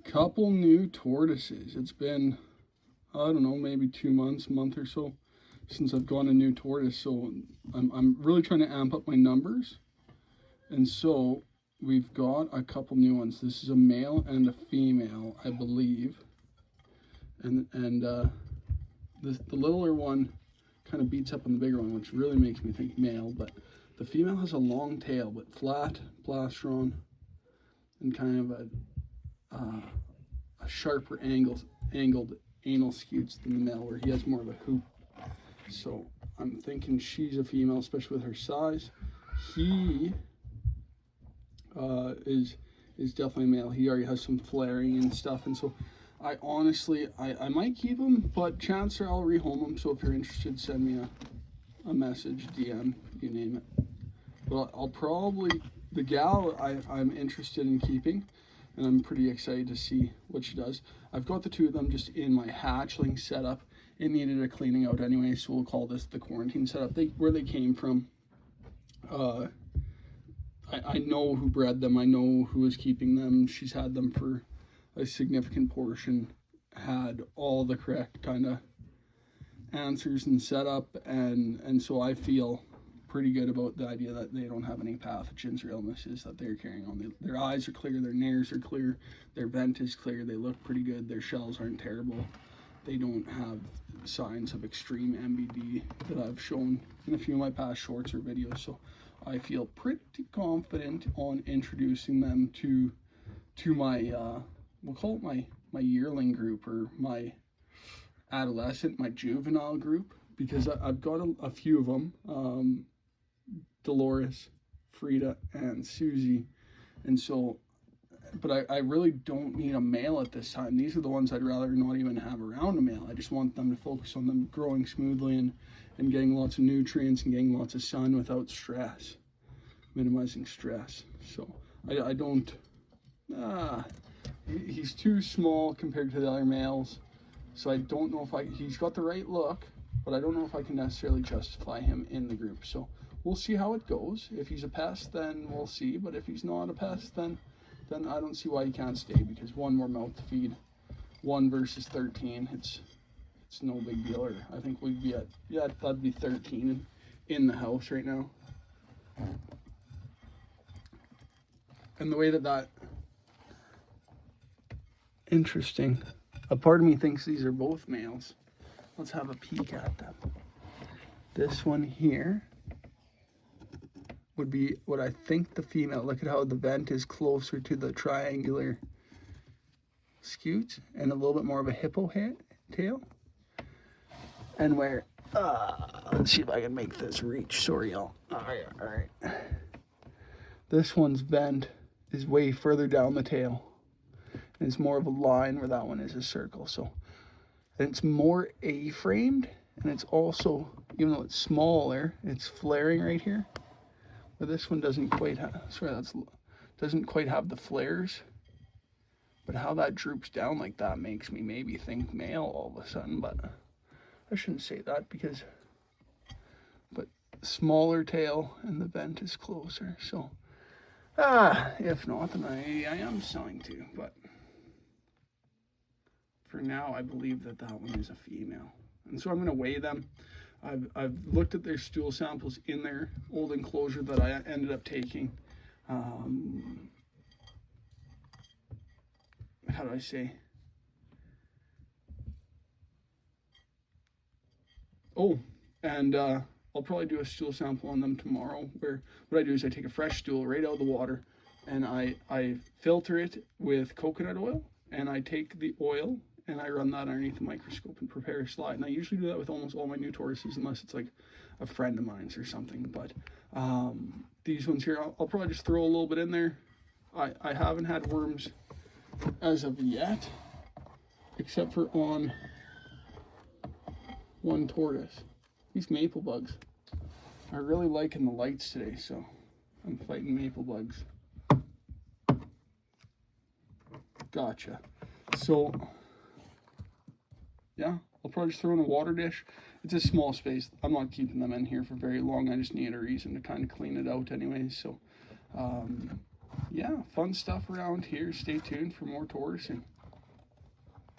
couple new tortoises. It's been, I don't know, maybe 2 months, month or so since I've gotten a new tortoise. So I'm really trying to amp up my numbers. And so we've got a couple new ones. This is a male and a female, I believe. And the littler one kind of beats up on the bigger one, which really makes me think male. But the female has a long tail, but flat plastron, and kind of a sharper angled anal scutes than the male, where he has more of a hoop. So I'm thinking she's a female, especially with her size. He is definitely a male. He already has some flaring and stuff, and so I honestly I might keep him, but chances are I'll rehome him. So if you're interested, send me a message, DM, you name it. But I'll probably, the gal I'm interested in keeping, and I'm pretty excited to see what she does. I've got the two of them just in my hatchling setup. It needed a cleaning out anyway, so we'll call this the quarantine setup. Where they came from, I know who bred them. I know who is keeping them. She's had them for a significant portion, had all the correct kind of answers and setup, and so I feel pretty good about the idea that they don't have any pathogens or illnesses that they're carrying on. Their eyes are clear, their nares are clear, their vent is clear, they look pretty good, their shells aren't terrible. They don't have signs of extreme MBD that I've shown in a few of my past shorts or videos, so I feel pretty confident on introducing them to my we'll call it my yearling group, or my adolescent, my juvenile group, because I've got a few of them, Dolores, Frida, and Susie, and so, but I really don't need a male at this time. These are the ones I'd rather not even have around a male. I just want them to focus on them growing smoothly and getting lots of nutrients and getting lots of sun without stress, minimizing stress. So I don't, he's too small compared to the other males, so I don't know if he's got the right look, but I don't know if I can necessarily justify him in the group. So we'll see how it goes. If he's a pest, then we'll see, but if he's not a pest, then I don't see why he can't stay, because one more mouth to feed, 1 versus 13, it's no big deal. Or I think we'd be at, yeah, that'd be 13 in the house right now. And the way that interesting, a part of me thinks these are both males. Let's have a peek at them. This one here would be what I think the female. Look at how the vent is closer to the triangular scute and a little bit more of a hippo tail. And where, let's see if I can make this reach. Sorry, y'all. All right. This one's vent is way further down the tail. And it's more of a line, where that one is a circle. So, and it's more A-framed, and it's also, even though it's smaller, it's flaring right here. But this one doesn't quite have, doesn't quite have the flares. But how that droops down like that makes me maybe think male all of a sudden, but I shouldn't say that, but smaller tail and the vent is closer. So, if not, then I am selling too, but for now, I believe that one is a female. And so I'm going to weigh them. I've looked at their stool samples in their old enclosure that I ended up taking. How do I say? Oh, and I'll probably do a stool sample on them tomorrow, where what I do is I take a fresh stool right out of the water, and I filter it with coconut oil, and I take the oil and I run that underneath the microscope and prepare a slide. And I usually do that with almost all my new tortoises, unless it's like a friend of mine's or something. But these ones here, I'll probably just throw a little bit in there. I haven't had worms as of yet, except for on one tortoise. These maple bugs are really liking the lights today, so I'm fighting maple bugs. Gotcha. So, yeah, I'll probably just throw in a water dish. It's a small space. I'm not keeping them in here for very long. I just need a reason to kind of clean it out anyway. So, yeah, fun stuff around here. Stay tuned for more tortoising.